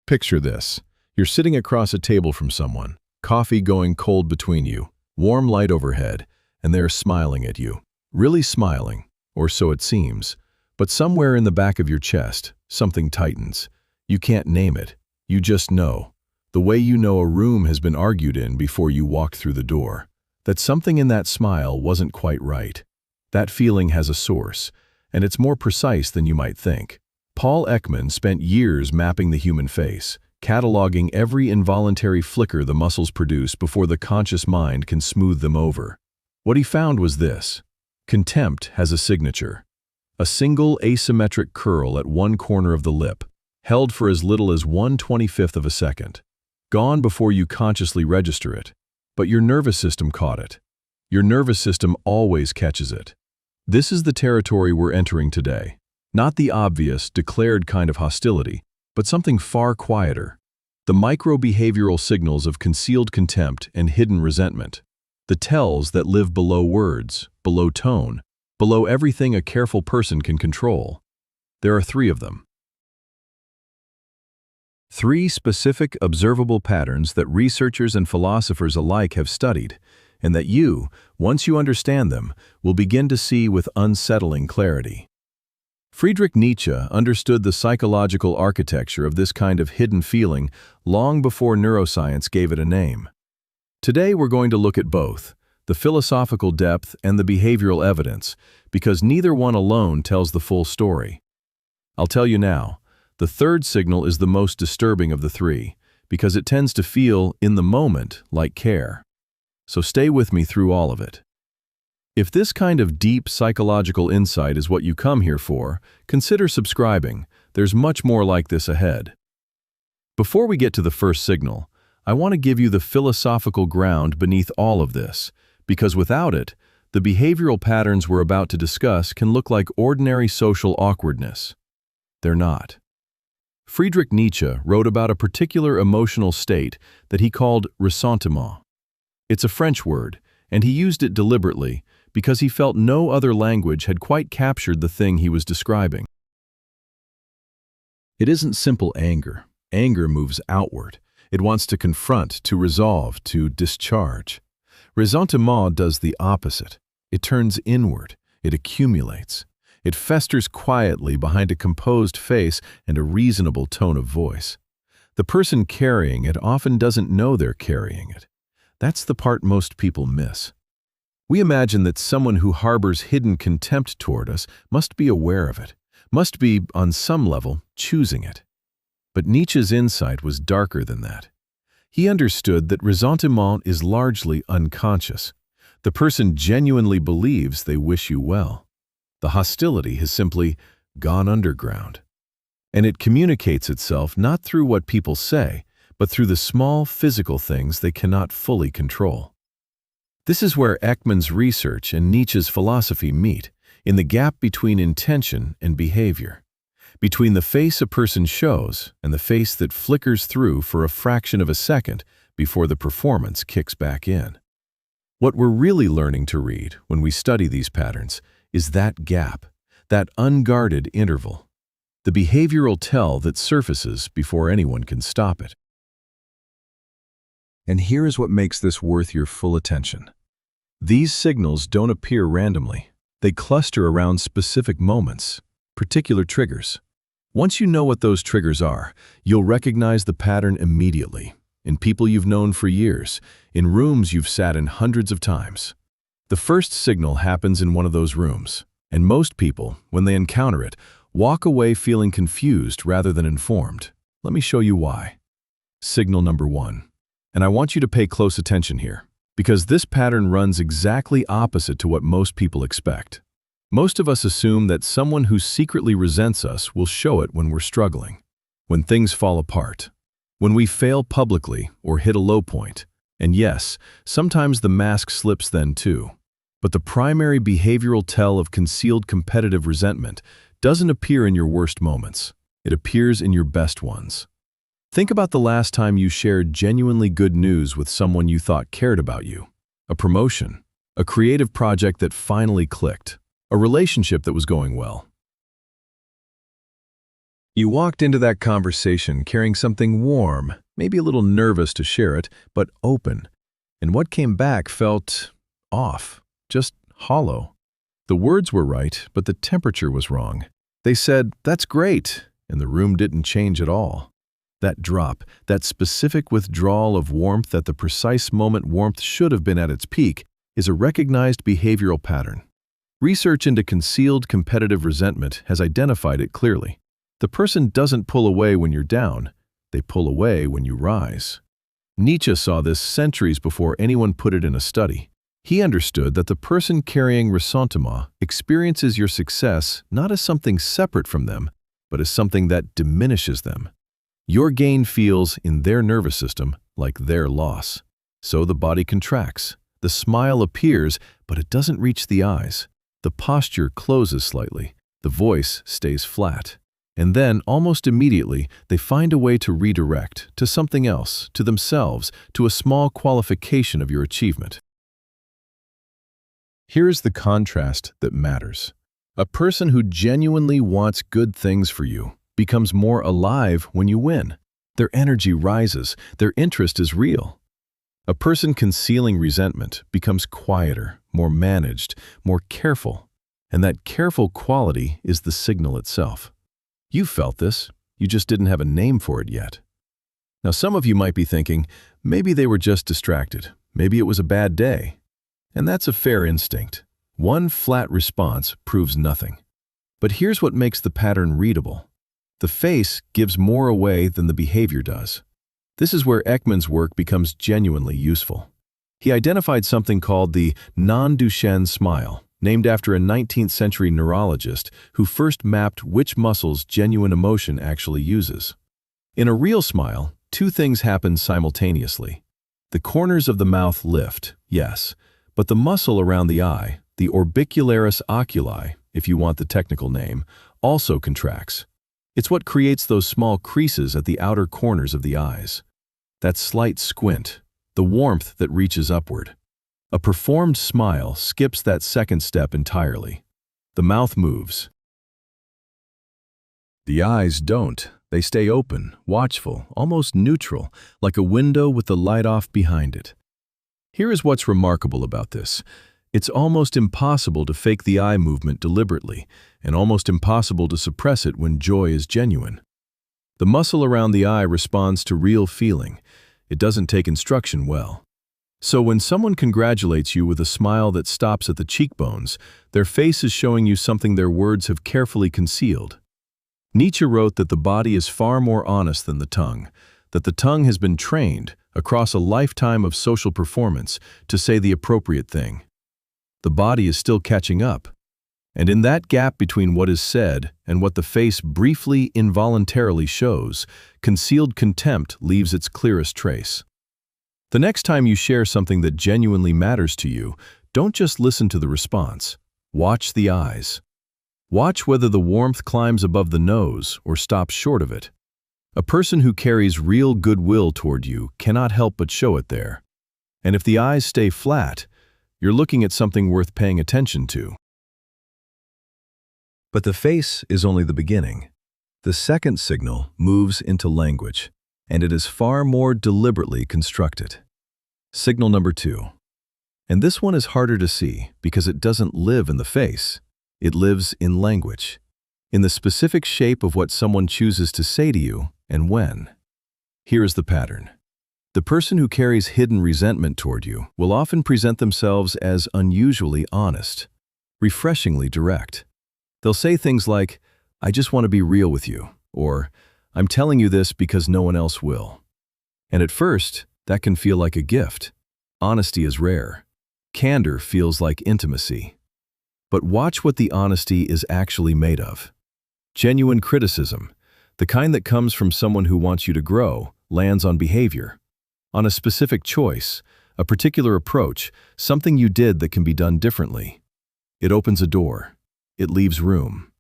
Picture this. You're sitting across a table from someone, coffee going cold between you, warm light overhead, and they're smiling at you. Really smiling, or so it seems. But somewhere in the back of your chest, something tightens. You can't name it. You just know. The way you know a room has been argued in before you walked through the door. That something in that smile wasn't quite right. That feeling has a source, and it's more precise than you might think. Paul Ekman spent years mapping the human face, cataloging every involuntary flicker the muscles produce before the conscious mind can smooth them over. What he found was this. Contempt has a signature. A single asymmetric curl at one corner of the lip, held for as little as 1/25th of a second. Gone before you consciously register it. But your nervous system caught it. Your nervous system always catches it. This is the territory we're entering today. Not the obvious, declared kind of hostility, but something far quieter. The micro-behavioral signals of concealed contempt and hidden resentment. The tells that live below words, below tone, below everything a careful person can control. There are 3 of them. 3 specific observable patterns that researchers and philosophers alike have studied, and that you, once you understand them, will begin to see with unsettling clarity. Friedrich Nietzsche understood the psychological architecture of this kind of hidden feeling long before neuroscience gave it a name. Today we're going to look at both, the philosophical depth and the behavioral evidence, because neither one alone tells the full story. I'll tell you now, the third signal is the most disturbing of the 3, because it tends to feel, in the moment, like care. So stay with me through all of it. If this kind of deep psychological insight is what you come here for, consider subscribing. There's much more like this ahead. Before we get to the first signal, I want to give you the philosophical ground beneath all of this, because without it, the behavioral patterns we're about to discuss can look like ordinary social awkwardness. They're not. Friedrich Nietzsche wrote about a particular emotional state that he called ressentiment. It's a French word, and he used it deliberately because he felt no other language had quite captured the thing he was describing. It isn't simple anger. Anger moves outward. It wants to confront, to resolve, to discharge. Ressentiment does the opposite. It turns inward. It accumulates. It festers quietly behind a composed face and a reasonable tone of voice. The person carrying it often doesn't know they're carrying it. That's the part most people miss. We imagine that someone who harbors hidden contempt toward us must be aware of it, must be, on some level, choosing it. But Nietzsche's insight was darker than that. He understood that ressentiment is largely unconscious. The person genuinely believes they wish you well. The hostility has simply gone underground. And it communicates itself not through what people say, but through the small physical things they cannot fully control. This is where Ekman's research and Nietzsche's philosophy meet, in the gap between intention and behavior, between the face a person shows and the face that flickers through for a fraction of a second before the performance kicks back in. What we're really learning to read when we study these patterns is that gap, that unguarded interval, the behavioral tell that surfaces before anyone can stop it. And here is what makes this worth your full attention. These signals don't appear randomly. They cluster around specific moments, particular triggers. Once you know what those triggers are, you'll recognize the pattern immediately, in people you've known for years, in rooms you've sat in hundreds of times. The first signal happens in one of those rooms, and most people, when they encounter it, walk away feeling confused rather than informed. Let me show you why. Signal number 1. And I want you to pay close attention here, because this pattern runs exactly opposite to what most people expect. Most of us assume that someone who secretly resents us will show it when we're struggling, when things fall apart, when we fail publicly or hit a low point. And yes, sometimes the mask slips then too. But the primary behavioral tell of concealed competitive resentment doesn't appear in your worst moments. It appears in your best ones. Think about the last time you shared genuinely good news with someone you thought cared about you. A promotion, a creative project that finally clicked, a relationship that was going well. You walked into that conversation carrying something warm, maybe a little nervous to share it, but open. And what came back felt off, just hollow. The words were right, but the temperature was wrong. They said, "That's great," and the room didn't change at all. That drop, that specific withdrawal of warmth at the precise moment warmth should have been at its peak, is a recognized behavioral pattern. Research into concealed competitive resentment has identified it clearly. The person doesn't pull away when you're down, they pull away when you rise. Nietzsche saw this centuries before anyone put it in a study. He understood that the person carrying ressentiment experiences your success not as something separate from them, but as something that diminishes them. Your gain feels, in their nervous system, like their loss. So the body contracts. The smile appears, but it doesn't reach the eyes. The posture closes slightly. The voice stays flat. And then, almost immediately, they find a way to redirect to something else, to themselves, to a small qualification of your achievement. Here's the contrast that matters. A person who genuinely wants good things for you becomes more alive when you win. Their energy rises, their interest is real. A person concealing resentment becomes quieter, more managed, more careful. And that careful quality is the signal itself. You felt this, you just didn't have a name for it yet. Now some of you might be thinking, maybe they were just distracted, maybe it was a bad day. And that's a fair instinct. One flat response proves nothing. But here's what makes the pattern readable. The face gives more away than the behavior does. This is where Ekman's work becomes genuinely useful. He identified something called the non-Duchenne smile, named after a 19th century neurologist who first mapped which muscles genuine emotion actually uses. In a real smile, two things happen simultaneously. The corners of the mouth lift, yes, but the muscle around the eye, the orbicularis oculi, if you want the technical name, also contracts. It's what creates those small creases at the outer corners of the eyes. That slight squint, the warmth that reaches upward. A performed smile skips that second step entirely. The mouth moves. The eyes don't. They stay open, watchful, almost neutral, like a window with the light off behind it. Here is what's remarkable about this. It's almost impossible to fake the eye movement deliberately, and almost impossible to suppress it when joy is genuine. The muscle around the eye responds to real feeling. It doesn't take instruction well. So when someone congratulates you with a smile that stops at the cheekbones, their face is showing you something their words have carefully concealed. Nietzsche wrote that the body is far more honest than the tongue, that the tongue has been trained, across a lifetime of social performance, to say the appropriate thing. The body is still catching up. And in that gap between what is said and what the face briefly, involuntarily shows, concealed contempt leaves its clearest trace. The next time you share something that genuinely matters to you, don't just listen to the response. Watch the eyes. Watch whether the warmth climbs above the nose or stops short of it. A person who carries real goodwill toward you cannot help but show it there. And if the eyes stay flat, you're looking at something worth paying attention to. But the face is only the beginning. The second signal moves into language, and it is far more deliberately constructed. Signal number 2. And this one is harder to see because it doesn't live in the face. It lives in language, in the specific shape of what someone chooses to say to you and when. Here is the pattern. The person who carries hidden resentment toward you will often present themselves as unusually honest, refreshingly direct. They'll say things like, "I just want to be real with you," or "I'm telling you this because no one else will." And at first, that can feel like a gift. Honesty is rare. Candor feels like intimacy. But watch what the honesty is actually made of. Genuine criticism, the kind that comes from someone who wants you to grow, lands on behavior. On a specific choice, a particular approach, something you did that can be done differently. It opens a door. It leaves room.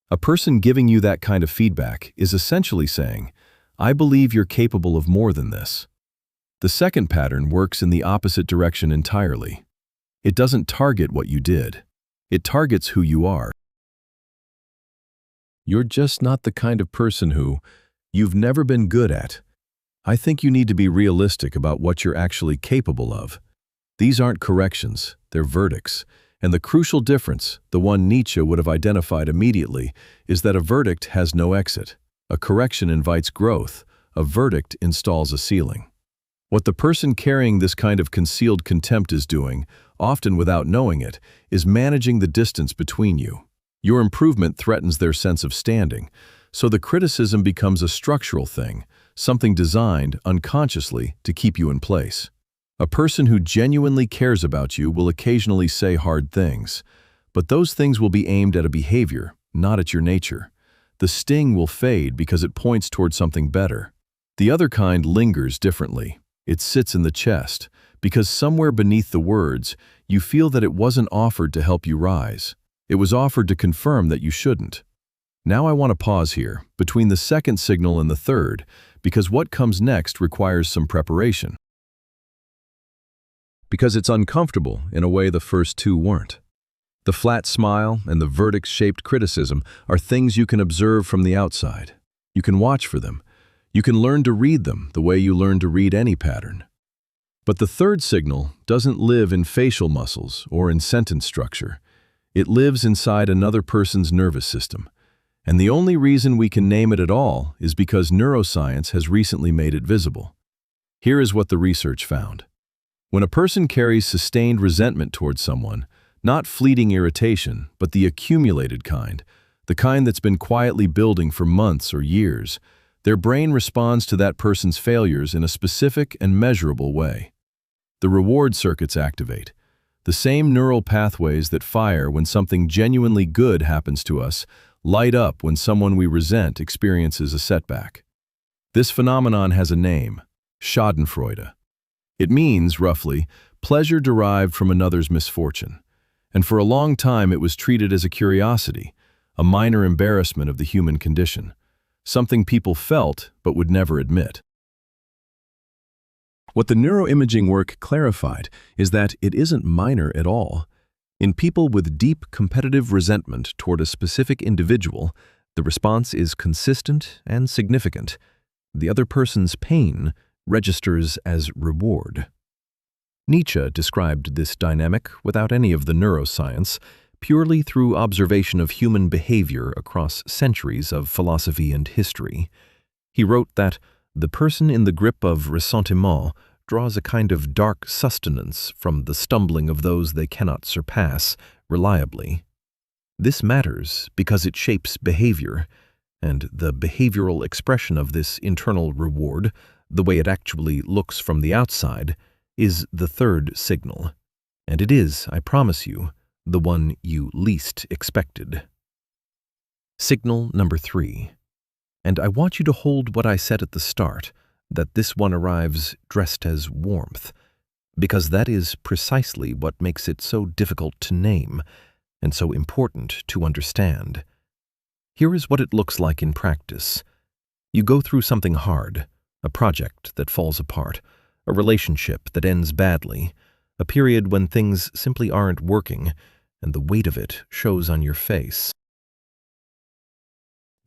A person giving you that kind of feedback is essentially saying, "I believe you're capable of more than this." The second pattern works in the opposite direction entirely. It doesn't target what you did. It targets who you are. You're just not the kind of person who you've never been good at. I think you need to be realistic about what you're actually capable of. These aren't corrections, they're verdicts. And the crucial difference, the one Nietzsche would have identified immediately, is that a verdict has no exit. A correction invites growth. A verdict installs a ceiling. What the person carrying this kind of concealed contempt is doing, often without knowing it, is managing the distance between you. Your improvement threatens their sense of standing, so the criticism becomes a structural thing, something designed, unconsciously, to keep you in place. A person who genuinely cares about you will occasionally say hard things, but those things will be aimed at a behavior, not at your nature. The sting will fade because it points toward something better. The other kind lingers differently. It sits in the chest, because somewhere beneath the words, you feel that it wasn't offered to help you rise. It was offered to confirm that you shouldn't. Now I want to pause here, between the second signal and the third, because what comes next requires some preparation. Because it's uncomfortable in a way the first two weren't. The flat smile and the verdict-shaped criticism are things you can observe from the outside. You can watch for them. You can learn to read them the way you learn to read any pattern. But the third signal doesn't live in facial muscles or in sentence structure. It lives inside another person's nervous system. And the only reason we can name it at all is because neuroscience has recently made it visible. Here is what the research found. When a person carries sustained resentment towards someone, not fleeting irritation, but the accumulated kind, the kind that's been quietly building for months or years, their brain responds to that person's failures in a specific and measurable way. The reward circuits activate. The same neural pathways that fire when something genuinely good happens to us light up when someone we resent experiences a setback. This phenomenon has a name: Schadenfreude. It means, roughly, pleasure derived from another's misfortune. And for a long time it was treated as a curiosity, a minor embarrassment of the human condition, something people felt but would never admit. What the neuroimaging work clarified is that it isn't minor at all. In people with deep competitive resentment toward a specific individual, the response is consistent and significant. The other person's pain registers as reward. Nietzsche described this dynamic without any of the neuroscience, purely through observation of human behavior across centuries of philosophy and history. He wrote that the person in the grip of ressentiment draws a kind of dark sustenance from the stumbling of those they cannot surpass reliably. This matters because it shapes behavior, and the behavioral expression of this internal reward, the way it actually looks from the outside, is the third signal. And it is, I promise you, the one you least expected. Signal number 3. And I want you to hold what I said at the start, that this one arrives dressed as warmth, because that is precisely what makes it so difficult to name and so important to understand. Here is what it looks like in practice. You go through something hard, a project that falls apart, a relationship that ends badly, a period when things simply aren't working, and the weight of it shows on your face.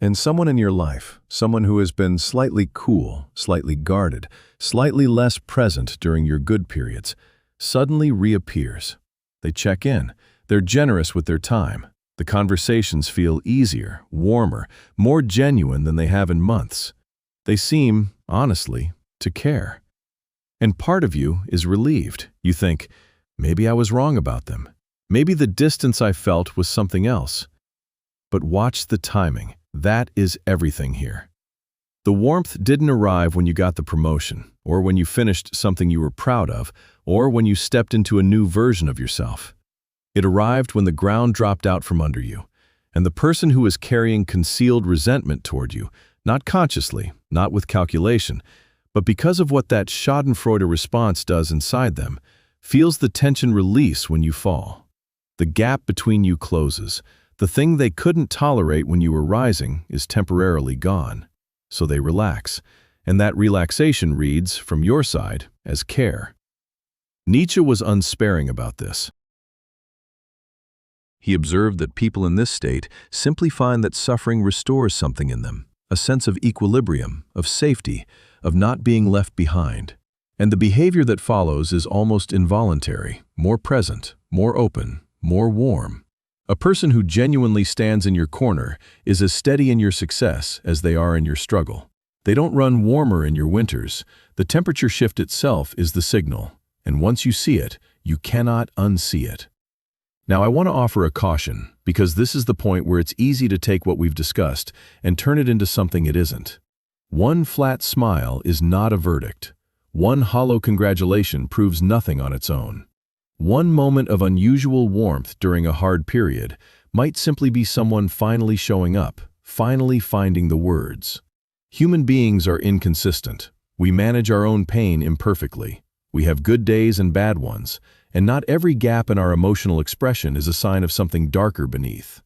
And someone in your life, someone who has been slightly cool, slightly guarded, slightly less present during your good periods, suddenly reappears. They check in. They're generous with their time. The conversations feel easier, warmer, more genuine than they have in months. They seem, honestly, to care. And part of you is relieved. You think, maybe I was wrong about them. Maybe the distance I felt was something else. But watch the timing. That is everything here. The warmth didn't arrive when you got the promotion, or when you finished something you were proud of, or when you stepped into a new version of yourself. It arrived when the ground dropped out from under you, and the person who is carrying concealed resentment toward you, not consciously, not with calculation, but because of what that Schadenfreude response does inside them, feels the tension release when you fall. The gap between you closes. The thing they couldn't tolerate when you were rising is temporarily gone. So they relax, and that relaxation reads, from your side, as care. Nietzsche was unsparing about this. He observed that people in this state simply find that suffering restores something in them, a sense of equilibrium, of safety, of not being left behind. And the behavior that follows is almost involuntary, more present, more open, more warm. A person who genuinely stands in your corner is as steady in your success as they are in your struggle. They don't run warmer in your winters. The temperature shift itself is the signal, and once you see it, you cannot unsee it. Now, I want to offer a caution, because this is the point where it's easy to take what we've discussed and turn it into something it isn't. One flat smile is not a verdict. One hollow congratulation proves nothing on its own. One moment of unusual warmth during a hard period might simply be someone finally showing up, finally finding the words. Human beings are inconsistent. We manage our own pain imperfectly. We have good days and bad ones, and not every gap in our emotional expression is a sign of something darker beneath.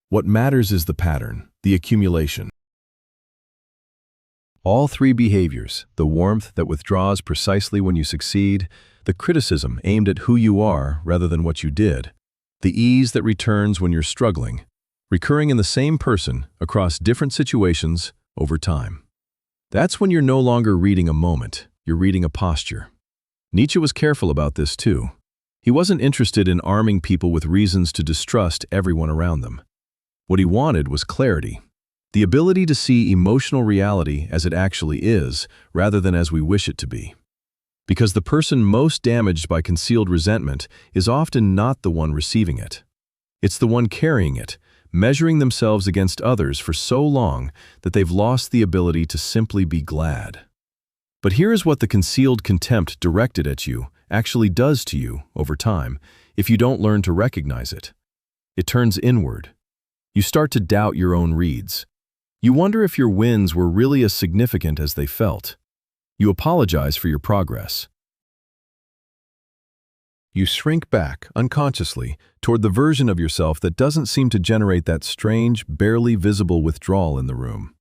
What matters is the pattern, the accumulation. All three behaviors, the warmth that withdraws precisely when you succeed, the criticism aimed at who you are rather than what you did, the ease that returns when you're struggling, recurring in the same person across different situations over time. That's when you're no longer reading a moment, you're reading a posture. Nietzsche was careful about this too. He wasn't interested in arming people with reasons to distrust everyone around them. What he wanted was clarity, the ability to see emotional reality as it actually is, rather than as we wish it to be. Because the person most damaged by concealed resentment is often not the one receiving it. It's the one carrying it, measuring themselves against others for so long that they've lost the ability to simply be glad. But here is what the concealed contempt directed at you actually does to you over time if you don't learn to recognize it. It turns inward. You start to doubt your own reads. You wonder if your wins were really as significant as they felt. You apologize for your progress. You shrink back, unconsciously, toward the version of yourself that doesn't seem to generate that strange, barely visible withdrawal in the room.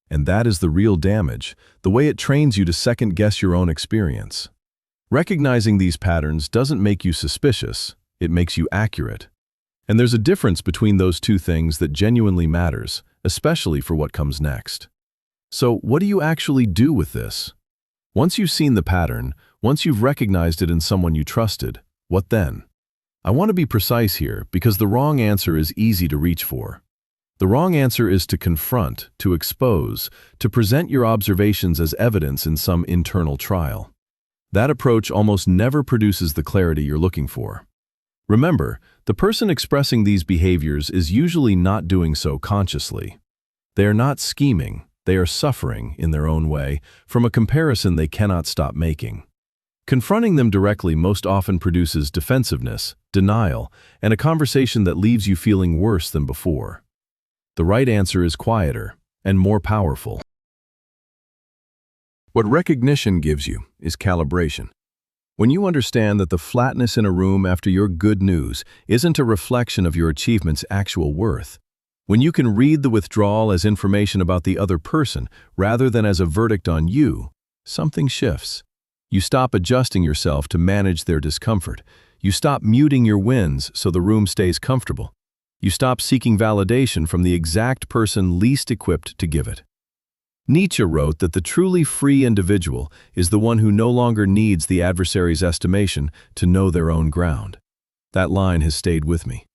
And that is the real damage, the way it trains you to second-guess your own experience. Recognizing these patterns doesn't make you suspicious, it makes you accurate. And there's a difference between those two things that genuinely matters, especially for what comes next. So, what do you actually do with this? Once you've seen the pattern, once you've recognized it in someone you trusted, what then? I want to be precise here because the wrong answer is easy to reach for. The wrong answer is to confront, to expose, to present your observations as evidence in some internal trial. That approach almost never produces the clarity you're looking for. Remember, the person expressing these behaviors is usually not doing so consciously. They are not scheming, they are suffering, in their own way, from a comparison they cannot stop making. Confronting them directly most often produces defensiveness, denial, and a conversation that leaves you feeling worse than before. The right answer is quieter and more powerful. What recognition gives you is calibration. When you understand that the flatness in a room after your good news isn't a reflection of your achievement's actual worth, when you can read the withdrawal as information about the other person rather than as a verdict on you, something shifts. You stop adjusting yourself to manage their discomfort. You stop muting your wins so the room stays comfortable. You stop seeking validation from the exact person least equipped to give it. Nietzsche wrote that the truly free individual is the one who no longer needs the adversary's estimation to know their own ground. That line has stayed with me.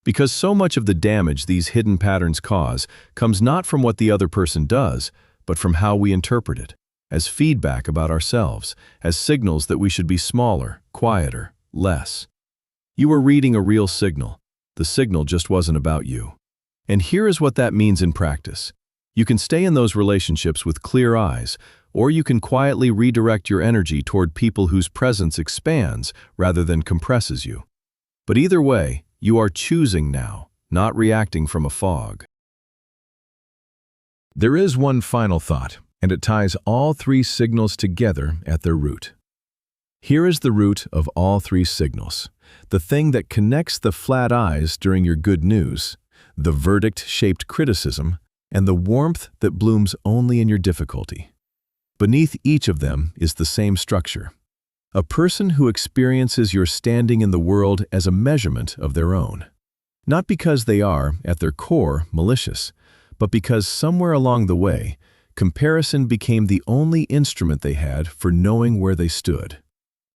Because so much of the damage these hidden patterns cause comes not from what the other person does, but from how we interpret it, as feedback about ourselves, as signals that we should be smaller, quieter, less. You were reading a real signal. The signal just wasn't about you. And here is what that means in practice. You can stay in those relationships with clear eyes, or you can quietly redirect your energy toward people whose presence expands rather than compresses you. But either way, you are choosing now, not reacting from a fog. There is one final thought, and it ties all three signals together at their root. Here is the root of all three signals, the thing that connects the flat eyes during your good news, the verdict-shaped criticism, and the warmth that blooms only in your difficulty. Beneath each of them is the same structure. A person who experiences your standing in the world as a measurement of their own. Not because they are, at their core, malicious, but because somewhere along the way, comparison became the only instrument they had for knowing where they stood.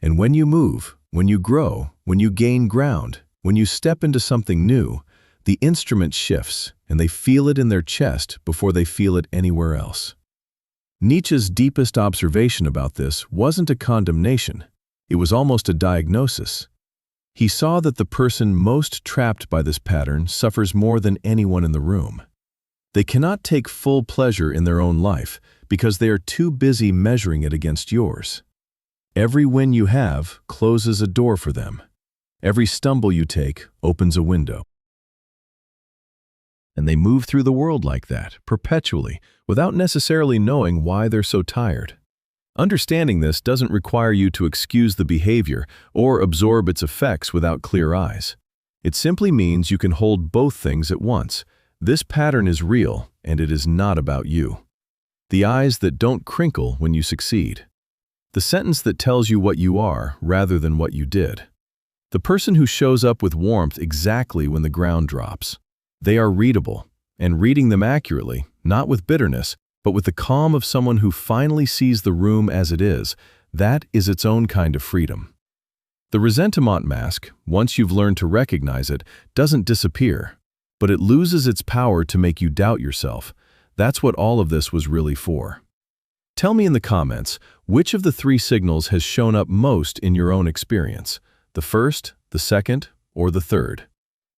And when you move, when you grow, when you gain ground, when you step into something new, the instrument shifts, and they feel it in their chest before they feel it anywhere else. Nietzsche's deepest observation about this wasn't a condemnation. It was almost a diagnosis. He saw that the person most trapped by this pattern suffers more than anyone in the room. They cannot take full pleasure in their own life because they are too busy measuring it against yours. Every win you have closes a door for them. Every stumble you take opens a window. And they move through the world like that, perpetually, without necessarily knowing why they're so tired. Understanding this doesn't require you to excuse the behavior or absorb its effects without clear eyes. It simply means you can hold both things at once. This pattern is real, and it is not about you. The eyes that don't crinkle when you succeed. The sentence that tells you what you are rather than what you did. The person who shows up with warmth exactly when the ground drops. They are readable, and reading them accurately, not with bitterness, but with the calm of someone who finally sees the room as it is, that is its own kind of freedom. The resentment mask, once you've learned to recognize it, doesn't disappear, but it loses its power to make you doubt yourself. That's what all of this was really for. Tell me in the comments, which of the three signals has shown up most in your own experience? The first, the second, or the third?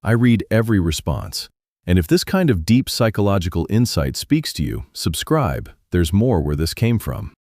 I read every response. And if this kind of deep psychological insight speaks to you, subscribe. There's more where this came from.